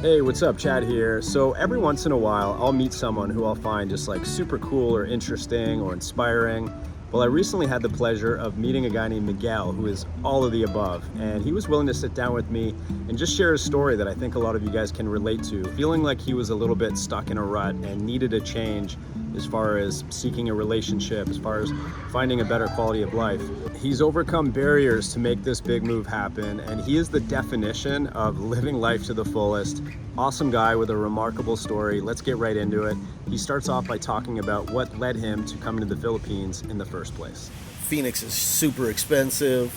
Hey, what's up? Chad here. So every once in a while, I'll meet someone who I'll find just like super cool or interesting or inspiring. Well, I recently had the pleasure of meeting a guy named Miguel who is all of the above, and he was willing to sit down with me and just share a story that I think a lot of you guys can relate to, feeling like he was a little bit stuck in a rut and needed a change as far as seeking a relationship, as far as finding a better quality of life. He's overcome barriers to make this big move happen, and he is the definition of living life to the fullest. Awesome guy with a remarkable story. Let's get right into it. He starts off by talking about what led him to coming to the Philippines in the first place. Phoenix is super expensive.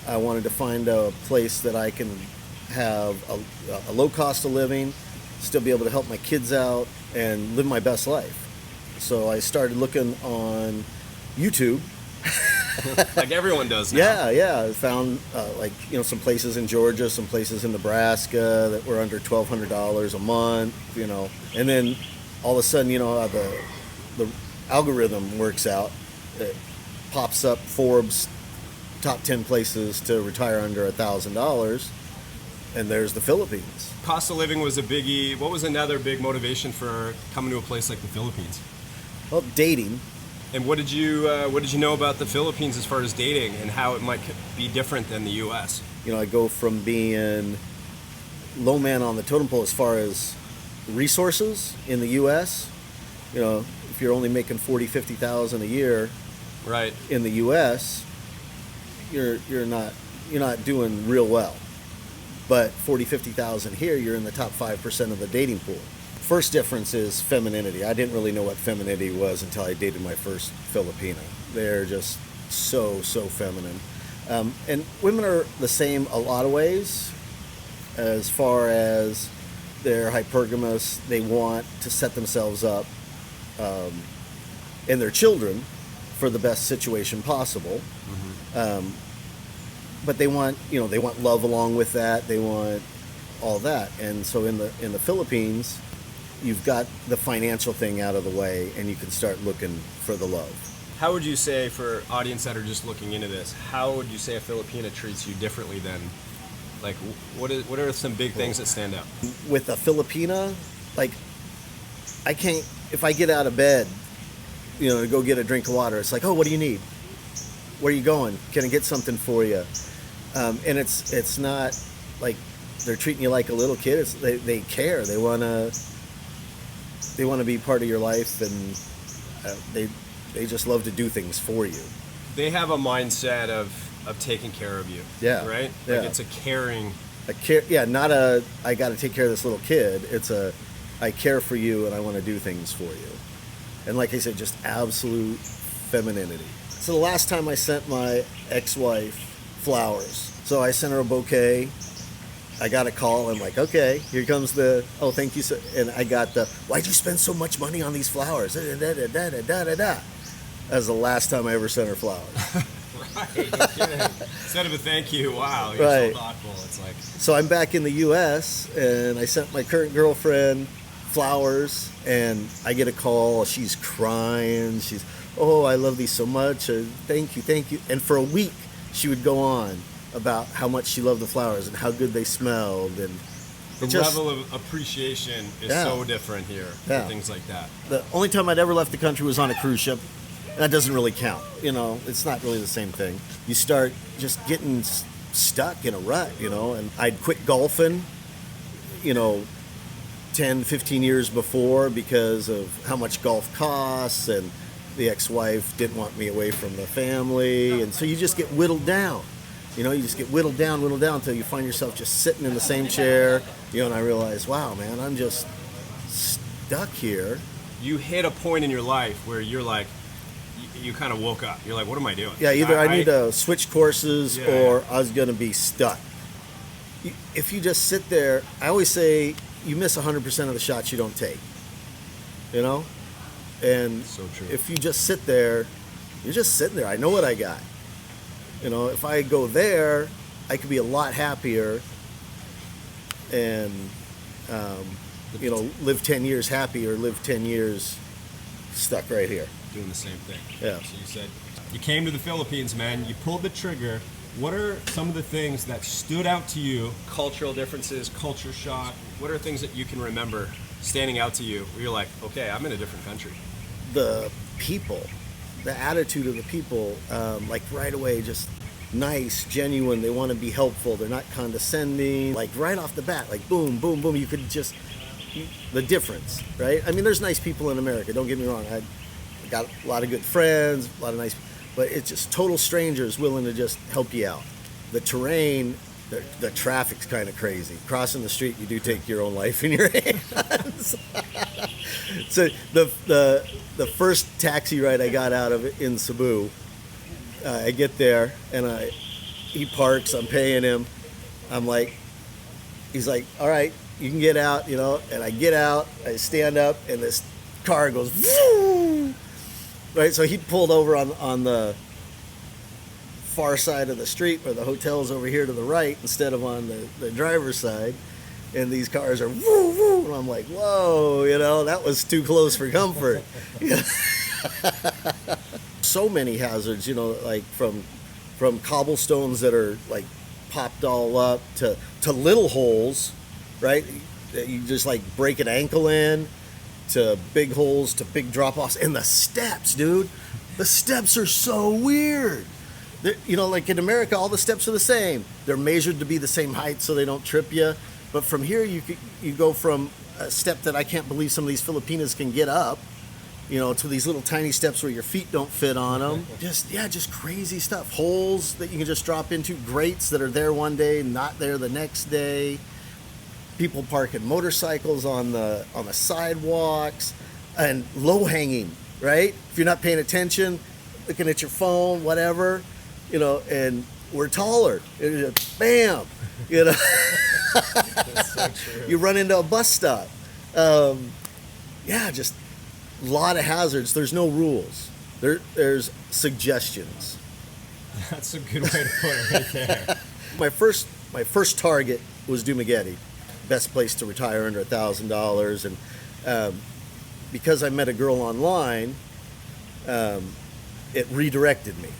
I wanted to find a place that I can have a low cost of living, still be able to help my kids out, and live my best life. So I started looking on YouTube. Like everyone does now. Yeah. I found some places in Georgia, some places in Nebraska that were under $1,200 a month, and then all of a sudden, how the algorithm works out. It pops up Forbes top 10 places to retire under $1,000, and there's the Philippines. Cost of living was a biggie. What was another big motivation for coming to a place like the Philippines? Well, dating. And what did you know about the Philippines as far as dating and how it might be different than the U.S.? I go from being low man on the totem pole as far as resources in the U.S. If you're only making $40,000-$50,000 a year, right, in the U.S., you're not doing real well. But $40,000-$50,000 here, you're in the top 5% of the dating pool. First difference is femininity. I didn't really know what femininity was until I dated my first Filipina. They're just so feminine. And women are the same a lot of ways as far as they're hypergamous. They want to set themselves up and their children for the best situation possible. Mm-hmm. But they want love along with that. They want all that. And so in the Philippines, you've got the financial thing out of the way, and you can start looking for the love. How would you say, for audience that are just looking into this, how would you say a Filipina treats you differently than, like, what are some big things that stand out? With a Filipina, I can't, if I get out of bed, to go get a drink of water, it's like, oh, what do you need? Where are you going? Can I get something for you? And it's not like they're treating you like a little kid. They care. They want to be part of your life, and they just love to do things for you. They have a mindset of taking care of you. Yeah. Right? Yeah. Like it's a caring. Not a I got to take care of this little kid. It's I care for you and I want to do things for you. And like I said, just absolute femininity. So the last time I sent my ex-wife flowers. So I sent her a bouquet. I got a call. I'm like, okay, here comes oh, thank you. And I got why'd you spend so much money on these flowers? That was the last time I ever sent her flowers. Right. Instead of a thank you, wow, you're right. So thoughtful. It's like. So I'm back in the U.S. and I sent my current girlfriend flowers, and I get a call. She's crying. She's, oh, I love these so much. Thank you. And for a week, she would go on about how much she loved the flowers and how good they smelled, and the level of appreciation is so different here for things like that. The only time I'd ever left the country was on a cruise ship. That doesn't really count. It's not really the same thing. You start just getting stuck in a rut, and I'd quit golfing, 10, 15 years before because of how much golf costs, and the ex-wife didn't want me away from the family, and so you just get whittled down. You just get whittled down until you find yourself just sitting in the same chair, and I realize, wow, man, I'm just stuck here. You hit a point in your life where you're like, you kind of woke up. You're like, what am I doing? Yeah, either I need to switch courses or I was going to be stuck. If you just sit there, I always say you miss 100% of the shots you don't take, And so true. If you just sit there, you're just sitting there. I know what I got. If I go there, I could be a lot happier and, live 10 years happy or live 10 years stuck right here. Doing the same thing. Yeah. So you said, you came to the Philippines, man. You pulled the trigger. What are some of the things that stood out to you? Cultural differences, culture shock, What are things that you can remember standing out to you where you're like, okay, I'm in a different country? The people, the attitude of the people, like right away, just nice, genuine. They want to be helpful. They're not condescending. Like right off the bat, like boom, boom, boom. You could just, the difference, right? I mean, there's nice people in America. Don't get me wrong. I got a lot of good friends, a lot of nice, but it's just total strangers willing to just help you out. The terrain, the traffic's kind of crazy. Crossing the street, you do take your own life in your hands. So the first taxi ride I got out of it in Cebu, I get there and he parks. I'm paying him. I'm like, he's like, all right, you can get out, you know. And I get out, I stand up, and this car goes, woo! Right. So he pulled over on the far side of the street where the hotel's over here to the right instead of on the driver's side. And these cars are woo woo, and I'm like, whoa, you know, that was too close for comfort. So many hazards, you know, like from cobblestones that are like popped all up to little holes, right? That you just like break an ankle in, to big holes, to big drop-offs, and the steps, dude. The steps are so weird. You know, like in America, all the steps are the same. They're measured to be the same height so they don't trip you. But from here, you go from a step that I can't believe some of these Filipinas can get up, you know, to these little tiny steps where your feet don't fit on them. Just crazy stuff. Holes that you can just drop into, grates that are there one day, not there the next day. People parking motorcycles on the sidewalks, and low hanging, right? If you're not paying attention, looking at your phone, whatever, you know, and we're taller. It just, bam, you know. That's so true. You run into a bus stop. Just a lot of hazards. There's no rules. There's suggestions. That's a good way to put it right there. My first target was Dumaguete, best place to retire under $1,000, and because I met a girl online, it redirected me.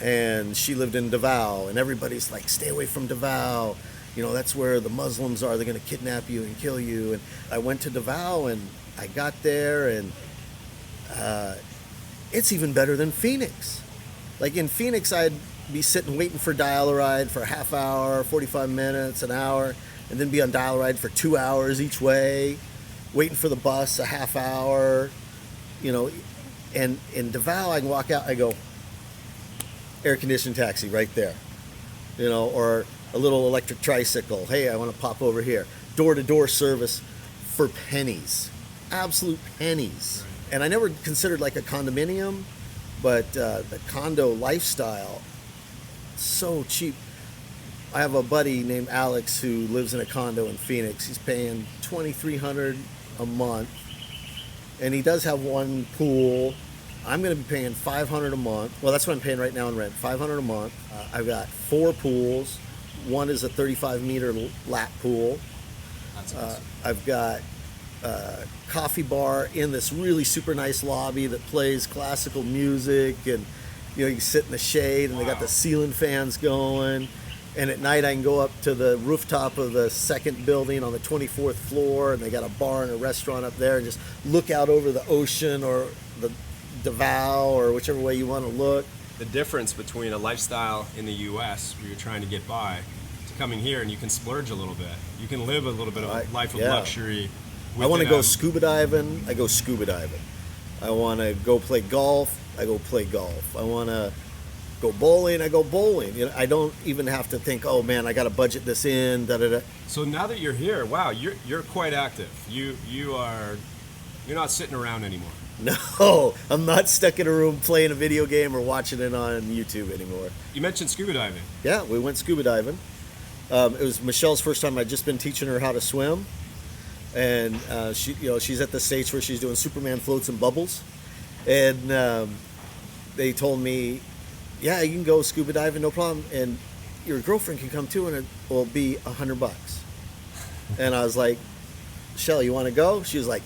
And she lived in Davao, and everybody's like, stay away from Davao. You know, that's where the Muslims are. They're going to kidnap you and kill you. And I went to Davao, and I got there, and it's even better than Phoenix. Like in Phoenix, I'd be sitting waiting for dial-a-ride for a half hour, 45 minutes, an hour, and then be on dial-a-ride for 2 hours each way, waiting for the bus a half hour, you know. And in Davao, I can walk out, I go, air-conditioned taxi right there, you know, or a little electric tricycle. Hey, I want to pop over here. Door-to-door service for pennies, absolute pennies. And I never considered like a condominium, but the condo lifestyle, so cheap. I have a buddy named Alex who lives in a condo in Phoenix. He's paying $2,300 a month, and he does have one pool. I'm going to be paying $500 a month. Well, that's what I'm paying right now in rent, $500 a month. I've got 4 pools. One is a 35-meter lap pool. That's awesome. I've got a coffee bar in this really super nice lobby that plays classical music, and you know, you can sit in the shade, and They got the ceiling fans going. And at night I can go up to the rooftop of the second building on the 24th floor, and they got a bar and a restaurant up there, and just look out over the ocean or the Davao or whichever way you want to look. The difference between a lifestyle in the U.S. where you're trying to get by to coming here and you can splurge a little bit. You can live a little bit of a life of luxury. I want to go scuba diving. I go scuba diving. I want to go play golf. I go play golf. I want to go bowling. I go bowling. You know, I don't even have to think, oh man, I got to budget this in. Da da da. So now that you're here, wow, you're quite active. You're not sitting around anymore. No, I'm not stuck in a room playing a video game or watching it on YouTube anymore. You mentioned scuba diving. Yeah, we went scuba diving. It was Michelle's first time. I'd just been teaching her how to swim, and she's at the stage where she's doing Superman floats and bubbles, and they told me, yeah, you can go scuba diving, no problem, and your girlfriend can come too, and it will be $100. And I was like, Michelle, you want to go? She was like,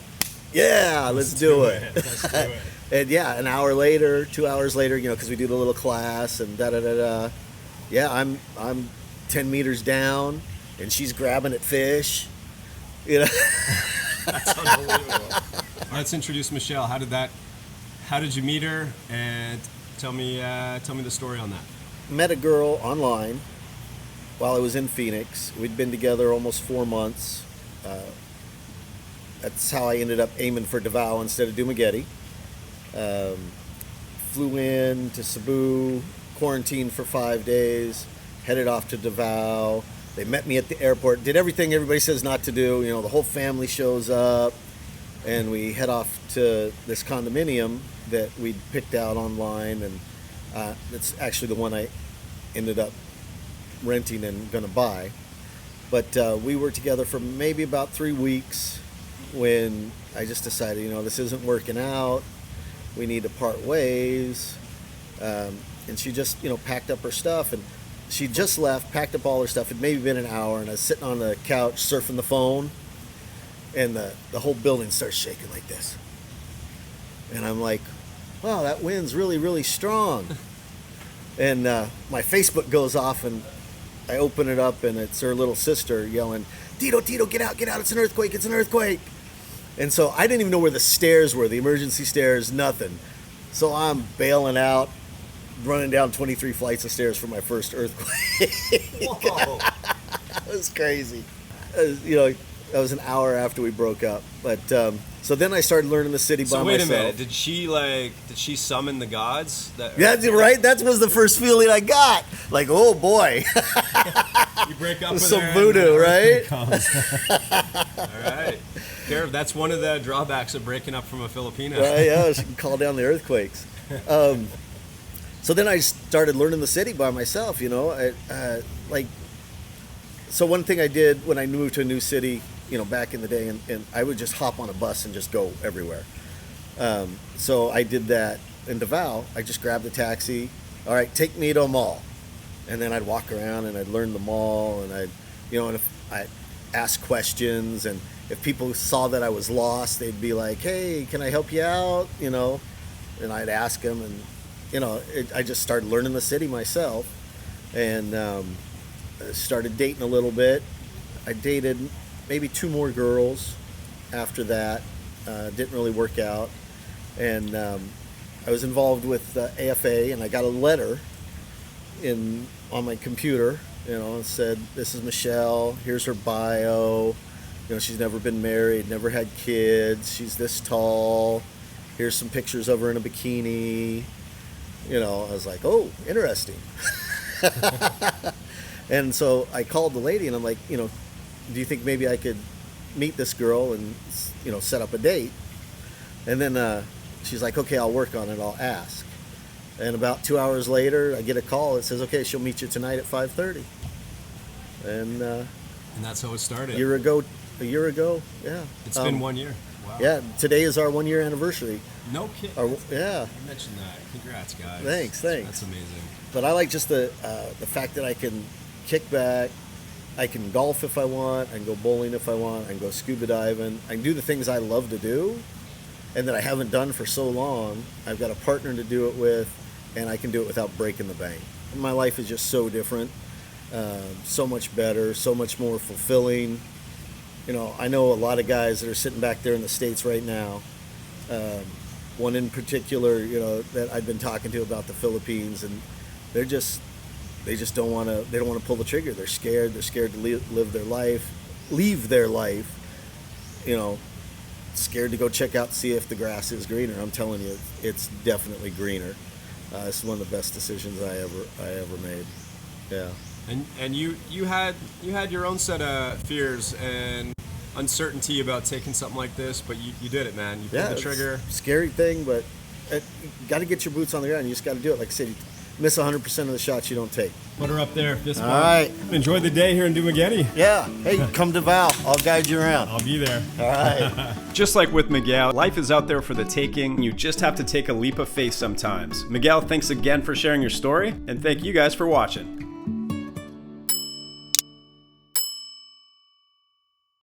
yeah, let's do it. Let's do it. And yeah, an hour later, 2 hours later, you know, because we do the little class and da da da da. Yeah, I'm 10 meters down, and she's grabbing at fish, You know. That's unbelievable. All right, let's introduce Michelle. How did you meet her? And tell me the story on that. Met a girl online while I was in Phoenix. We'd been together almost 4 months. That's how I ended up aiming for Davao instead of Dumaguete. Flew in to Cebu, quarantined for 5 days, headed off to Davao. They met me at the airport, did everything everybody says not to do. You know, the whole family shows up, and we head off to this condominium that we'd picked out online, and that's actually the one I ended up renting and gonna buy. But we were together for maybe about 3 weeks when I just decided, you know, this isn't working out. We need to part ways. And she just, you know, packed up her stuff, and she just left, packed up all her stuff. It'd maybe been an hour, and I was sitting on the couch surfing the phone, and the whole building starts shaking like this. And I'm like, wow, that wind's really, really strong. And my Facebook goes off, and I open it up, and it's her little sister yelling, Tito, get out, it's an earthquake, it's an earthquake. And so I didn't even know where the stairs were, the emergency stairs, nothing. So I'm bailing out, running down 23 flights of stairs for my first earthquake. Whoa. That was crazy. You know, that was an hour after we broke up. But so then I started learning the city by myself. So wait a minute, did she summon the gods? Yeah, right? That was the first feeling I got. Like, oh boy. You break up with some her voodoo, right? All right. That's one of the drawbacks of breaking up from a Filipina. Right, yeah, she can call down the earthquakes. So then I started learning the city by myself, you know. So one thing I did when I moved to a new city, you know, back in the day, and I would just hop on a bus and just go everywhere. So I did that in Davao. I just grabbed a taxi. All right, take me to a mall. And then I'd walk around and I'd learn the mall, and and if I ask questions, and if people saw that I was lost, they'd be like, hey, can I help you out? You know, and I'd ask them, and, you know, I just started learning the city myself, and started dating a little bit. I dated maybe 2 more girls after that. Didn't really work out. And I was involved with AFA, and I got a letter on my computer, you know, and said, this is Michelle, here's her bio. You know, she's never been married, never had kids, she's this tall, here's some pictures of her in a bikini. You know, I was like, oh, interesting. And so I called the lady, and I'm like, you know, do you think maybe I could meet this girl and, you know, set up a date? And then she's like, okay, I'll work on it, I'll ask. And about 2 hours later, I get a call that says, okay, she'll meet you tonight at 5:30. And that's how it started. A year ago, yeah. It's been 1 year. Wow. Yeah, today is our 1 year anniversary. No kidding. Yeah. You mentioned that. Congrats, guys. Thanks. That's amazing. But I like just the fact that I can kick back, I can golf if I want, I can go bowling if I want, I can go scuba diving, I can do the things I love to do and that I haven't done for so long. I've got a partner to do it with, and I can do it without breaking the bank. My life is just so different, so much better, so much more fulfilling. You know, I know a lot of guys that are sitting back there in the States right now. One in particular, you know, that I've been talking to about the Philippines, and they just don't want to pull the trigger. They're scared to leave their life, you know, scared to go check out, see if the grass is greener. I'm telling you, it's definitely greener. It's one of the best decisions I ever made. Yeah. And you had your own set of fears and uncertainty about taking something like this, but you did it, man. You pulled the trigger. It's a scary thing, but you got to get your boots on the ground. You just got to do it. Like I said, you miss 100% of the shots you don't take. Put her up there. All right. Enjoy the day here in Dumaguete. Yeah. Hey, come to Val. I'll guide you around. I'll be there. All right. Just like with Miguel, life is out there for the taking. You just have to take a leap of faith sometimes. Miguel, thanks again for sharing your story, and thank you guys for watching.